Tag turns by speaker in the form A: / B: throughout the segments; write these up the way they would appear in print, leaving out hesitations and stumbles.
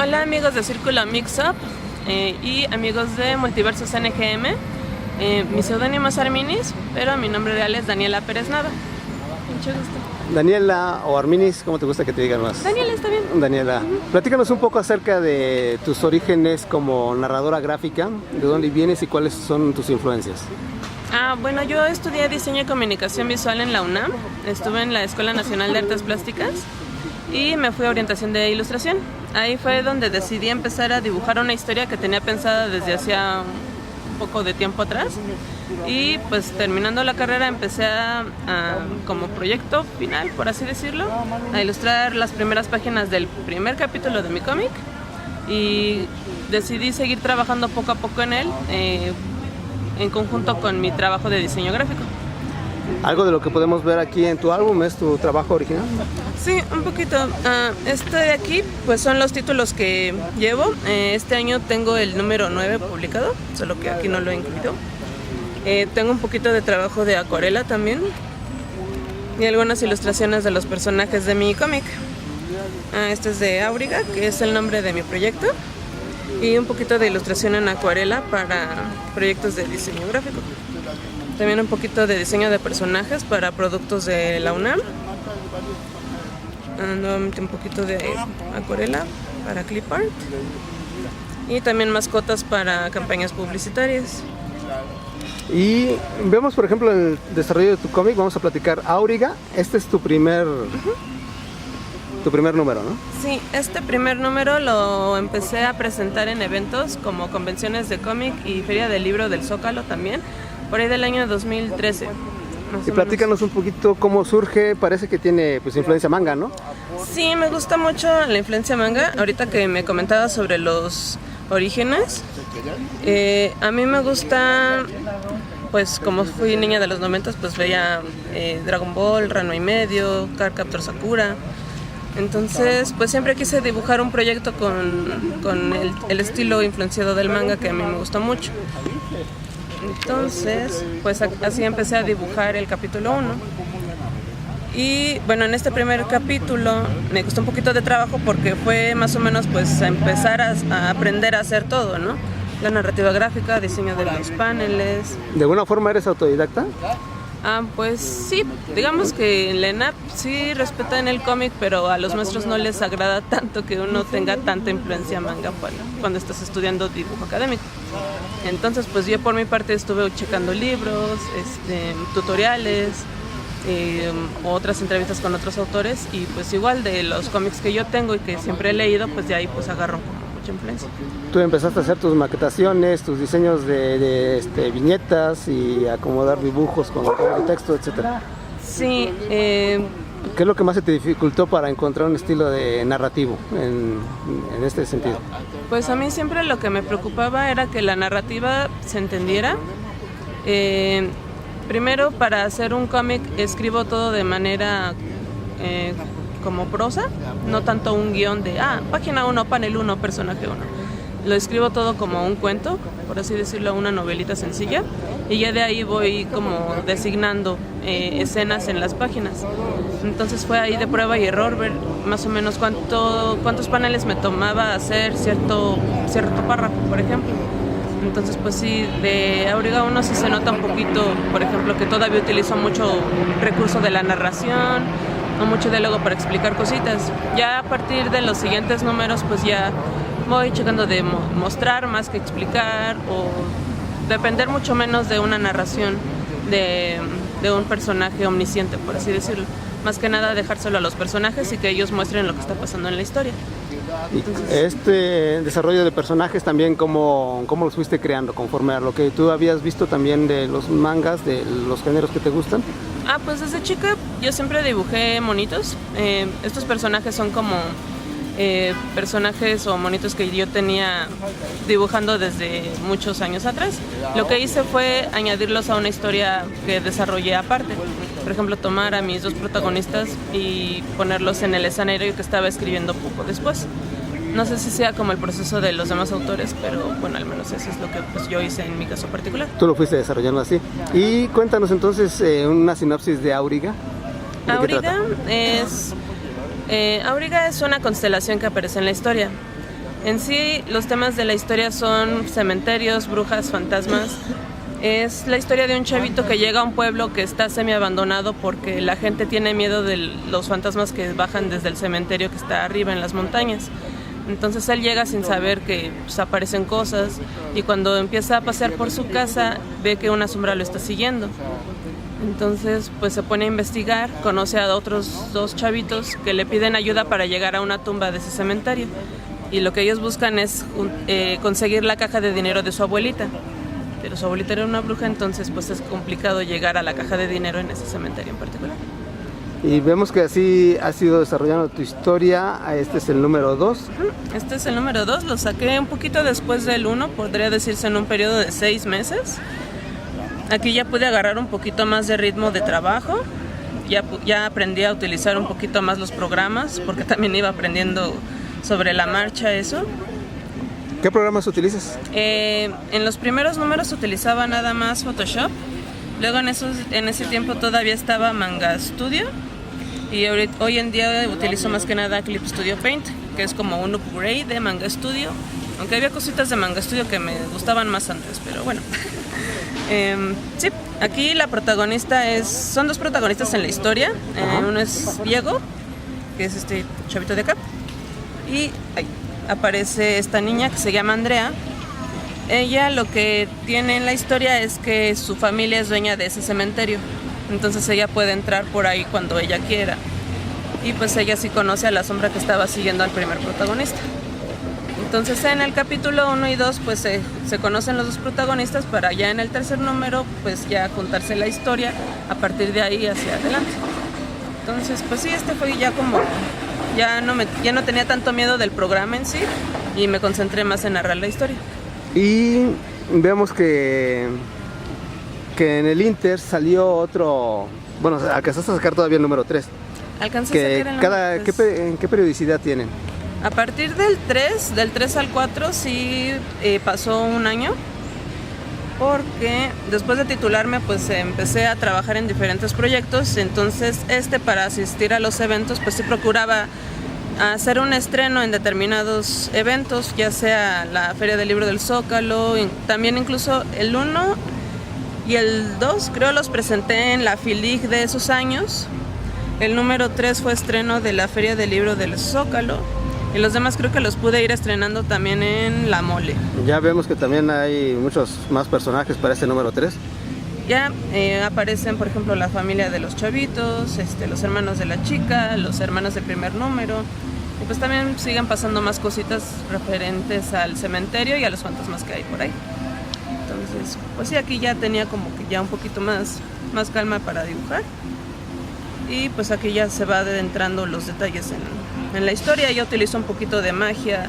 A: Hola amigos de Círculo Mixup y amigos de Multiversos NGM. Mi seudónimo es Arminis, pero mi nombre real es Daniela Pérez Nava. Mucho gusto.
B: Daniela o Arminis, ¿cómo te gusta que te digan más?
A: Daniela, está bien.
B: Daniela, platícanos un poco acerca de tus orígenes como narradora gráfica, de dónde vienes y cuáles son tus influencias.
A: Bueno, yo estudié Diseño y Comunicación Visual en la UNAM, estuve en la Escuela Nacional de Artes Plásticas y me fui a orientación de ilustración. Ahí fue donde decidí empezar a dibujar una historia que tenía pensada desde hacía un poco de tiempo atrás. Y pues terminando la carrera empecé como proyecto final, por así decirlo, a ilustrar las primeras páginas del primer capítulo de mi cómic y decidí seguir trabajando poco a poco en él, en conjunto con mi trabajo de diseño gráfico.
B: ¿Algo de lo que podemos ver aquí en tu álbum es tu trabajo original?
A: Sí, un poquito. Este de aquí pues son los títulos que llevo. Este año tengo el número 9 publicado, solo que aquí no lo he incluido. Tengo un poquito de trabajo de acuarela también y algunas ilustraciones de los personajes de mi cómic. Este es de Auriga, que es el nombre de mi proyecto, y un poquito de ilustración en acuarela para proyectos de diseño gráfico. También un poquito de diseño de personajes para productos de la UNAM. Nuevamente un poquito de acuarela para clip art. Y también mascotas para campañas publicitarias.
B: Y vemos, por ejemplo, el desarrollo de tu cómic. Vamos a platicar Auriga. Este es tu primer número, ¿no?
A: Sí, este primer número lo empecé a presentar en eventos como convenciones de cómic y Feria del Libro del Zócalo también, por ahí del año 2013.
B: Y platícanos un poquito cómo surge. Parece que tiene pues influencia manga, ¿no?
A: Sí, me gusta mucho la influencia manga. Ahorita que me comentabas sobre los orígenes, a mí me gusta, pues como fui niña de los 90, pues veía Dragon Ball, Ranma y medio, Cardcaptor Sakura. Entonces pues siempre quise dibujar un proyecto con el estilo influenciado del manga, que a mí me gusta mucho. Entonces pues así empecé a dibujar el capítulo 1. Y bueno, en este primer capítulo me costó un poquito de trabajo porque fue más o menos pues a empezar a aprender a hacer todo, ¿no? La narrativa gráfica, diseño de los paneles.
B: ¿De alguna forma eres autodidacta?
A: Pues sí, digamos que en la ENAP sí respetan el cómic, pero a los maestros no les agrada tanto que uno tenga tanta influencia manga cuando estás estudiando dibujo académico. Entonces pues yo por mi parte estuve checando libros, tutoriales, otras entrevistas con otros autores, y pues igual de los cómics que yo tengo y que siempre he leído, pues de ahí pues agarro como mucha influencia.
B: Tú empezaste a hacer tus maquetaciones, tus diseños de viñetas y acomodar dibujos con texto, etcétera.
A: Sí.
B: ¿Qué es lo que más se te dificultó para encontrar un estilo de narrativo en este sentido?
A: Pues a mí siempre lo que me preocupaba era que la narrativa se entendiera. Primero, para hacer un cómic escribo todo de manera como prosa, no tanto un guión de página 1, panel 1, personaje 1. Lo escribo todo como un cuento, por así decirlo, una novelita sencilla, y ya de ahí voy como designando escenas en las páginas. Entonces fue ahí de prueba y error ver más o menos cuántos paneles me tomaba hacer cierto párrafo, por ejemplo. Entonces pues sí, de Auriga 1 sí se nota un poquito, por ejemplo, que todavía utilizo mucho recurso de la narración o mucho diálogo para explicar cositas. Ya a partir de los siguientes números pues ya voy checando de mostrar más que explicar, o depender mucho menos de una narración de un personaje omnisciente, por así decirlo. Más que nada dejárselo a los personajes y que ellos muestren lo que está pasando en la historia.
B: Entonces, este desarrollo de personajes también, ¿cómo los fuiste creando conforme a lo que tú habías visto también de los mangas, de los géneros que te gustan?
A: Pues desde chica yo siempre dibujé monitos. Estos personajes son como personajes o monitos que yo tenía dibujando desde muchos años atrás. Lo que hice fue añadirlos a una historia que desarrollé aparte. Por ejemplo, tomar a mis dos protagonistas y ponerlos en el escenario que estaba escribiendo poco después. No sé si sea como el proceso de los demás autores, pero bueno, al menos eso es lo que pues, yo hice en mi caso particular.
B: Tú lo fuiste desarrollando así. Y cuéntanos entonces una sinopsis de Auriga.
A: Auriga es una constelación que aparece en la historia. En sí, los temas de la historia son cementerios, brujas, fantasmas. Es la historia de un chavito que llega a un pueblo que está semi abandonado porque la gente tiene miedo de los fantasmas que bajan desde el cementerio que está arriba en las montañas. Entonces él llega sin saber que pues, aparecen cosas, y cuando empieza a pasear por su casa ve que una sombra lo está siguiendo. Entonces pues se pone a investigar, conoce a otros 2 chavitos que le piden ayuda para llegar a una tumba de ese cementerio, y lo que ellos buscan es conseguir la caja de dinero de su abuelita. Pero su abuelita era una bruja, entonces pues es complicado llegar a la caja de dinero en ese cementerio en particular.
B: Y vemos que así has ido desarrollando tu historia. Este es el número 2.
A: Este es el número 2, lo saqué un poquito después del 1, podría decirse en un periodo de 6 meses. Aquí ya pude agarrar un poquito más de ritmo de trabajo, ya aprendí a utilizar un poquito más los programas, porque también iba aprendiendo sobre la marcha eso.
B: ¿Qué programas utilizas?
A: En los primeros números utilizaba nada más Photoshop, luego en ese tiempo todavía estaba Manga Studio, y hoy en día utilizo más que nada Clip Studio Paint, que es como un upgrade de Manga Studio, aunque había cositas de Manga Studio que me gustaban más antes, pero bueno. Sí, aquí la protagonista son 2 protagonistas en la historia. Uno es Diego, que es este chavito de acá, y aparece esta niña que se llama Andrea. Ella lo que tiene en la historia es que su familia es dueña de ese cementerio, entonces ella puede entrar por ahí cuando ella quiera, y pues ella sí conoce a la sombra que estaba siguiendo al primer protagonista. Entonces en el capítulo 1 y 2 pues se conocen los 2 protagonistas, para ya en el tercer número pues ya contarse la historia a partir de ahí hacia adelante. Entonces pues sí, este fue ya como, ya no tenía tanto miedo del programa en sí, y me concentré más en narrar la historia.
B: Y vemos que en el Inter salió otro, bueno, alcanzaste a sacar todavía el número 3.
A: Alcancé a sacar el número 3.
B: ¿En qué periodicidad tienen?
A: A partir del 3 al 4 sí pasó un año, porque después de titularme pues empecé a trabajar en diferentes proyectos. Entonces para asistir a los eventos pues sí procuraba hacer un estreno en determinados eventos, ya sea la Feria del Libro del Zócalo, también incluso el 1 y el 2 creo los presenté en la FILIG de esos años. El número 3 fue estreno de la Feria del Libro del Zócalo, y los demás creo que los pude ir estrenando también en La Mole.
B: Ya vemos que también hay muchos más personajes para este número 3.
A: Ya aparecen, por ejemplo, la familia de los chavitos, los hermanos de la chica, los hermanos del primer número. Y pues también siguen pasando más cositas referentes al cementerio y a los fantasmas que hay por ahí. Entonces, pues sí, aquí ya tenía como que ya un poquito más calma para dibujar. Y pues aquí ya se va adentrando los detalles en la historia. Ya utilizo un poquito de magia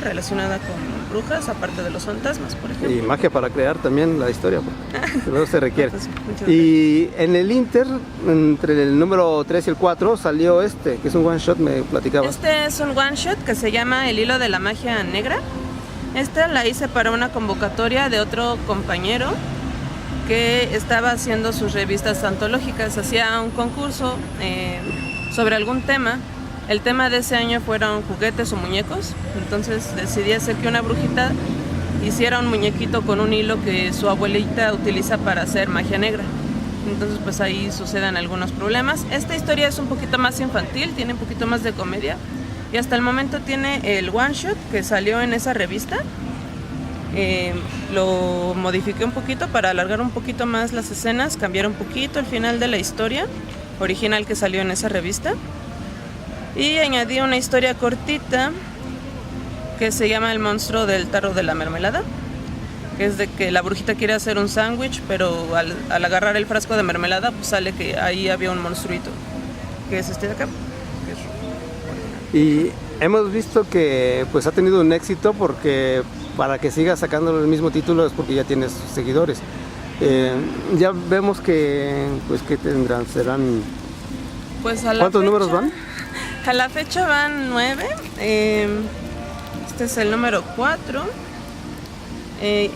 A: relacionada con brujas, aparte de los fantasmas, por ejemplo.
B: Y magia para crear también la historia, porque luego se requiere.
A: Pues,
B: y en el Inter, entre el número 3 y el 4, salió que es un one shot, me platicabas.
A: Este es un one shot que se llama El Hilo de la Magia Negra. Esta la hice para una convocatoria de otro compañero que estaba haciendo sus revistas antológicas. Hacía un concurso sobre algún tema. El tema de ese año fueron juguetes o muñecos. Entonces decidí hacer que una brujita hiciera un muñequito con un hilo que su abuelita utiliza para hacer magia negra. Entonces pues ahí suceden algunos problemas. Esta historia es un poquito más infantil, tiene un poquito más de comedia, y hasta el momento tiene el one shot que salió en esa revista. Lo modifiqué un poquito para alargar un poquito más las escenas, cambiar un poquito el final de la historia original que salió en esa revista, y añadí una historia cortita que se llama El monstruo del tarro de la mermelada, que es de que la brujita quiere hacer un sándwich, pero al agarrar el frasco de mermelada pues sale que ahí había un monstruito, que es este de acá.
B: Y hemos visto que pues ha tenido un éxito, porque para que sigas sacando el mismo título es porque ya tienes seguidores. Ya vemos que pues que serán
A: pues a la
B: ¿cuántos
A: fecha,
B: números van?
A: A la fecha van 9. Este es el número 4.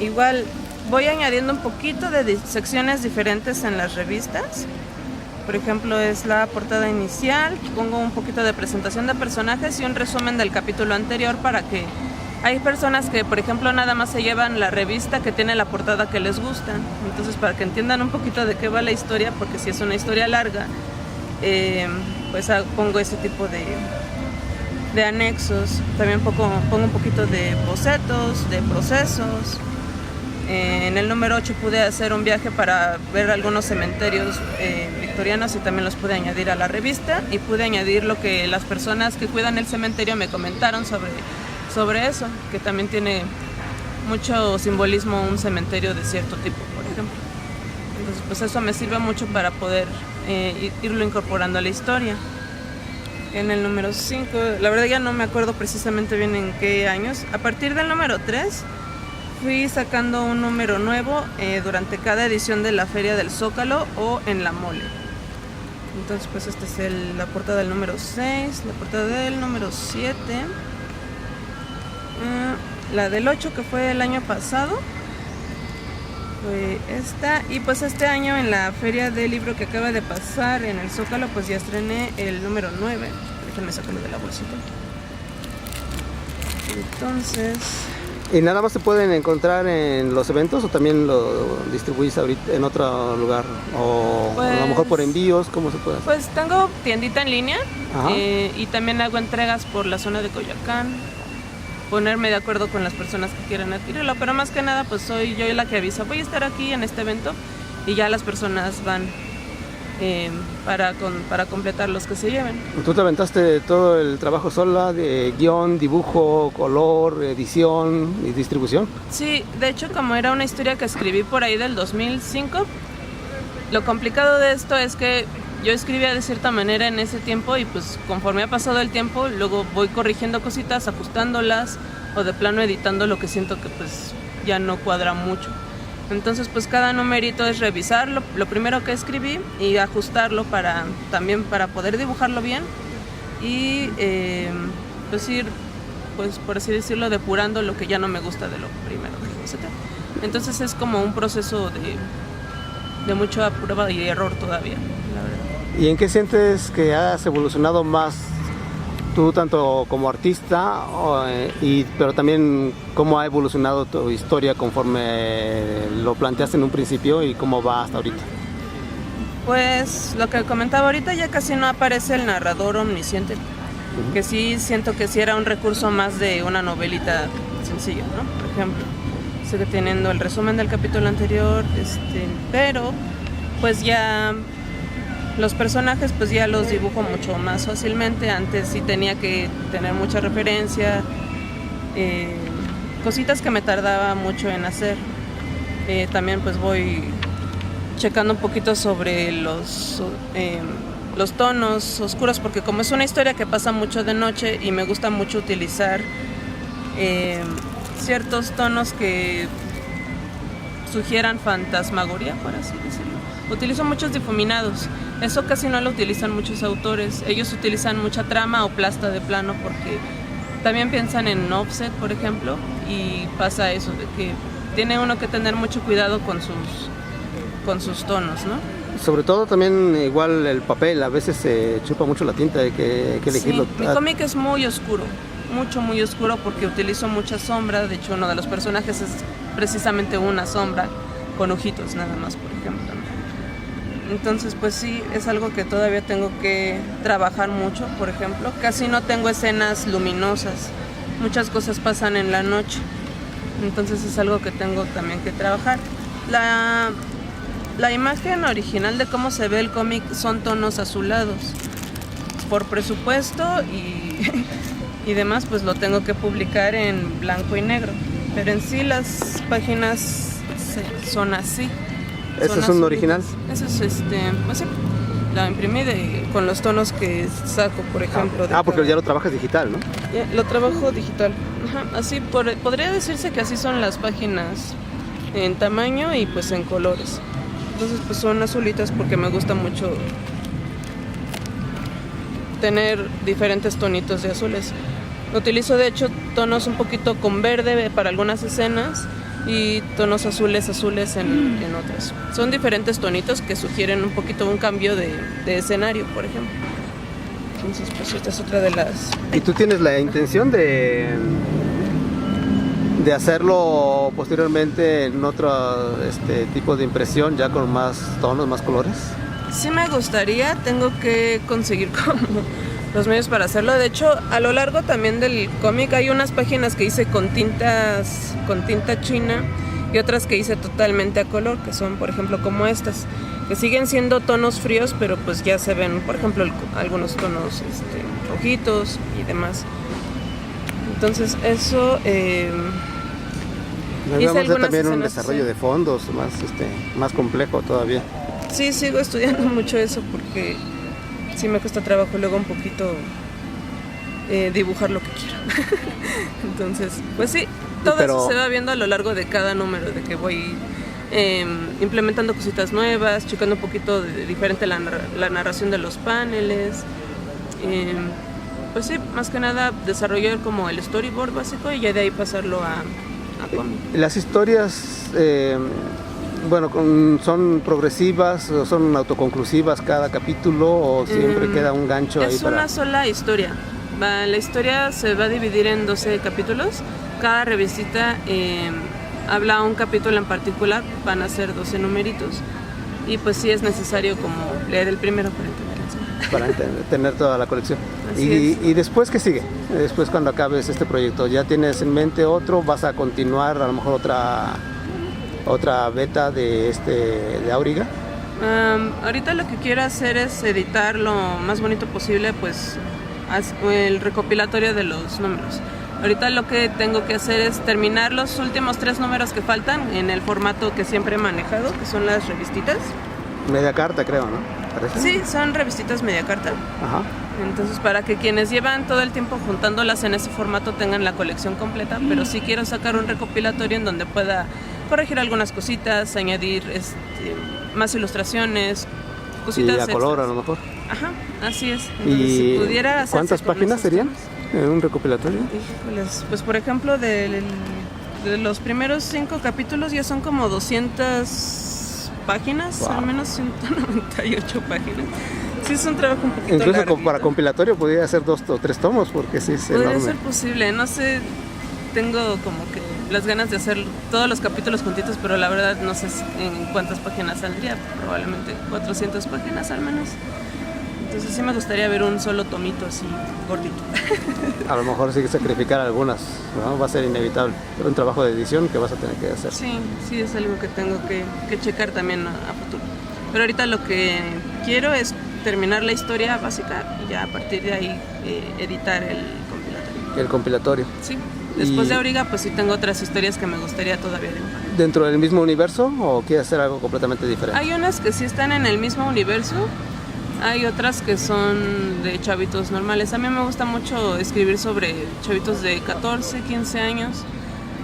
A: Igual voy añadiendo un poquito de secciones diferentes en las revistas. Por ejemplo, es la portada inicial, pongo un poquito de presentación de personajes y un resumen del capítulo anterior para que hay personas que, por ejemplo, nada más se llevan la revista que tiene la portada que les gusta. Entonces, para que entiendan un poquito de qué va la historia, porque si es una historia larga, pues pongo ese tipo de anexos. También pongo un poquito de bocetos, de procesos. En el número 8 pude hacer un viaje para ver algunos cementerios victorianos y también los pude añadir a la revista, y pude añadir lo que las personas que cuidan el cementerio me comentaron sobre eso, que también tiene mucho simbolismo un cementerio de cierto tipo, por ejemplo. Entonces, pues eso me sirve mucho para poder irlo incorporando a la historia. En el número 5, la verdad ya no me acuerdo precisamente bien en qué años. A partir del número 3 fui sacando un número nuevo durante cada edición de la Feria del Zócalo o en la Mole. Entonces, pues esta es la portada del número 6, la portada del número 7, la del 8 que fue el año pasado, fue esta, y pues este año en la Feria del Libro que acaba de pasar en el Zócalo, pues ya estrené el número 9. Déjenme sacarlo de la bolsita. Entonces...
B: ¿Y nada más se pueden encontrar en los eventos o también lo distribuís ahorita en otro lugar? O
A: pues,
B: a lo mejor por envíos, ¿cómo se puede hacer?
A: Pues tengo tiendita en línea y también hago entregas por la zona de Coyoacán. Ponerme de acuerdo con las personas que quieran adquirirlo, pero más que nada pues soy yo la que avisa, voy a estar aquí en este evento, y ya las personas van para completar los que se lleven.
B: ¿Tú te aventaste todo el trabajo sola de guión, dibujo, color, edición y distribución?
A: Sí, de hecho, como era una historia que escribí por ahí del 2005, lo complicado de esto es que yo escribía de cierta manera en ese tiempo, y pues conforme ha pasado el tiempo luego voy corrigiendo cositas, ajustándolas, o de plano editando lo que siento que pues ya no cuadra mucho. Entonces, pues cada numerito es revisar lo primero que escribí y ajustarlo también para poder dibujarlo bien, y pues ir, pues por así decirlo, depurando lo que ya no me gusta de lo primero que boceté. Entonces es como un proceso de mucha prueba y error todavía, la verdad.
B: ¿Y en qué sientes que has evolucionado más tú, tanto como artista, pero también cómo ha evolucionado tu historia conforme lo planteaste en un principio y cómo va hasta ahorita?
A: Pues lo que comentaba ahorita, ya casi no aparece el narrador omnisciente, que sí siento que sí era un recurso más de una novelita sencilla, ¿no? Por ejemplo, sigue teniendo el resumen del capítulo anterior, pero pues ya los personajes pues ya los dibujo mucho más fácilmente. Antes sí tenía que tener mucha referencia, cositas que me tardaba mucho en hacer. También pues voy checando un poquito sobre los tonos oscuros, porque como es una historia que pasa mucho de noche y me gusta mucho utilizar ciertos tonos que sugieran fantasmagoría, por así decirlo. Utilizo muchos difuminados. Eso casi no lo utilizan muchos autores. Ellos utilizan mucha trama o plasta de plano, porque también piensan en offset, por ejemplo, y pasa eso, de que tiene uno que tener mucho cuidado con sus tonos, ¿no?
B: Sobre todo también igual el papel, a veces se chupa mucho la tinta, hay que elegirlo.
A: Sí, mi cómic es muy oscuro, muy oscuro, porque utilizo mucha sombra. De hecho, uno de los personajes es precisamente una sombra con ojitos nada más, por ejemplo, ¿no? Entonces, pues sí, es algo que todavía tengo que trabajar mucho. Por ejemplo, casi no tengo escenas luminosas, muchas cosas pasan en la noche, entonces es algo que tengo también que trabajar. La imagen original de cómo se ve el cómic son tonos azulados. Por presupuesto y demás, pues lo tengo que publicar en blanco y negro, pero en sí las páginas son así.
B: ¿Ese es un original?
A: Eso es pues sí, la imprimí con los tonos que saco, por ejemplo.
B: Porque ya lo trabajas digital, ¿no?
A: Lo trabajo digital. Así podría decirse que así son las páginas en tamaño y pues en colores. Entonces pues son azulitas porque me gusta mucho tener diferentes tonitos de azules. Utilizo de hecho tonos un poquito con verde para algunas escenas y tonos azules en otras. Son diferentes tonitos que sugieren un poquito un cambio de escenario, por ejemplo. Entonces, pues esta es otra de las...
B: ¿Y tú tienes la intención de hacerlo posteriormente en otro tipo de impresión, ya con más tonos, más colores?
A: Sí me gustaría, tengo que conseguir como los medios para hacerlo. De hecho, a lo largo también del cómic hay unas páginas que hice con tinta china y otras que hice totalmente a color, que son, por ejemplo, como estas, que siguen siendo tonos fríos, pero pues ya se ven, por ejemplo, algunos tonos rojitos y demás. Entonces eso...
B: Vamos a hacer también un desarrollo de fondos más complejo todavía.
A: Sí, sigo estudiando mucho eso porque sí me cuesta trabajo luego un poquito dibujar lo que quiero. Entonces, pues sí, todo eso se va viendo a lo largo de cada número, de que voy implementando cositas nuevas, checando un poquito de diferente la narración de los paneles. Pues sí, más que nada desarrollar como el storyboard básico y ya de ahí pasarlo a cómic.
B: Las historias, ¿son progresivas o son autoconclusivas cada capítulo o siempre queda un gancho ahí?
A: Es una sola historia. La historia se va a dividir en 12 capítulos. Cada revistita habla un capítulo en particular, van a ser 12 numeritos. Y pues sí es necesario como leer el primero para entender el segundo.
B: Para tener toda la colección. ¿Y después qué sigue? Después, cuando acabes este proyecto, ¿ya tienes en mente otro? ¿Vas a continuar a lo mejor otra beta de Auriga?
A: Ahorita lo que quiero hacer es editar lo más bonito posible, pues el recopilatorio de los números. Ahorita lo que tengo que hacer es terminar los últimos 3 números que faltan en el formato que siempre he manejado, que son las revistitas.
B: Media carta, creo, ¿no? ¿Parece?
A: Sí, son revistitas media carta.
B: Ajá.
A: Entonces, para que quienes llevan todo el tiempo juntándolas en ese formato tengan la colección completa, pero sí quiero sacar un recopilatorio en donde pueda corregir algunas cositas, añadir más ilustraciones, cositas.
B: Y a color a lo mejor.
A: Ajá, así es. Entonces,
B: ¿Y
A: si pudiera
B: cuántas páginas serían en un recopilatorio?
A: Híjoles, pues por ejemplo, de los primeros 5 capítulos ya son como 200 páginas, wow. Al menos 198 páginas. Sí, es un trabajo un poquito
B: incluso
A: larguito.
B: Para compilatorio podría ser 2 o 3 tomos, porque sí es
A: podría
B: enorme.
A: Ser posible, no sé, tengo como que las ganas de hacer todos los capítulos juntitos, pero la verdad no sé en cuántas páginas saldría, probablemente 400 páginas al menos. Entonces sí me gustaría ver un solo tomito así gordito.
B: A lo mejor sí que sacrificar algunas, ¿no? Va a ser inevitable. Es un trabajo de edición que vas a tener que hacer.
A: Sí, es algo que tengo que checar también a futuro. Pero ahorita lo que quiero es terminar la historia básica y ya a partir de ahí editar el compilatorio.
B: El compilatorio.
A: Sí. Después de Auriga, pues sí tengo otras historias que me gustaría todavía dibujar.
B: ¿Dentro del mismo universo o quieres hacer algo completamente diferente?
A: Hay unas que sí están en el mismo universo. Hay otras que son de chavitos normales. A mí me gusta mucho escribir sobre chavitos de 14, 15 años.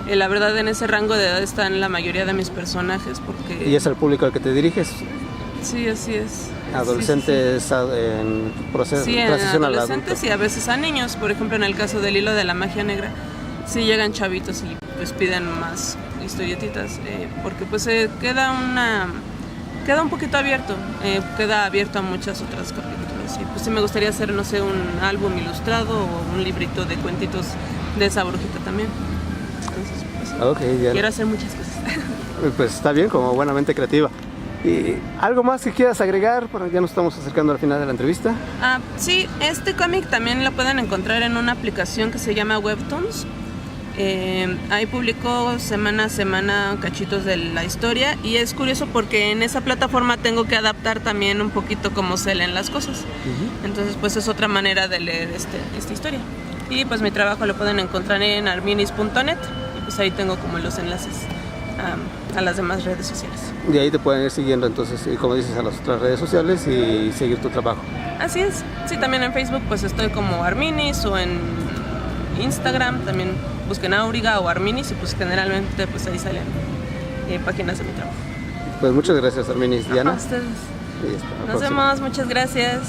A: La verdad, en ese rango de edad están la mayoría de mis personajes. Porque...
B: ¿Y es el público al que te diriges?
A: Sí, así es.
B: Adolescentes sí. En proceso
A: sí,
B: transición al adulto.
A: Adolescentes y a veces a niños. Por ejemplo, en el caso del hilo de la magia negra, sí llegan chavitos y pues piden más historietitas. Porque pues queda un poquito abierto, queda abierto a muchas otras capítulos. Y pues sí me gustaría hacer, no sé, un álbum ilustrado o un librito de cuentitos de esa brujita también. Entonces, pues, quiero hacer muchas cosas.
B: Pues está bien, como buenamente creativa. ¿Y algo más que quieras agregar? Ya nos estamos acercando al final de la entrevista.
A: Sí, este cómic también lo pueden encontrar en una aplicación que se llama Webtoons. Ahí publico semana a semana cachitos de la historia y es curioso porque en esa plataforma tengo que adaptar también un poquito cómo se leen las cosas. Entonces pues es otra manera de leer esta historia. Y pues mi trabajo lo pueden encontrar en arminis.net y pues ahí tengo como los enlaces a las demás redes sociales.
B: Y ahí te pueden ir siguiendo entonces, como dices, a las otras redes sociales y seguir tu trabajo.
A: Así es. Sí, también en Facebook pues estoy como Arminis o en Instagram también busquen Auriga o Arminis y pues generalmente pues ahí salen páginas de mi trabajo.
B: Pues muchas gracias, Arminis. Diana.
A: A ustedes. Nos vemos, muchas gracias.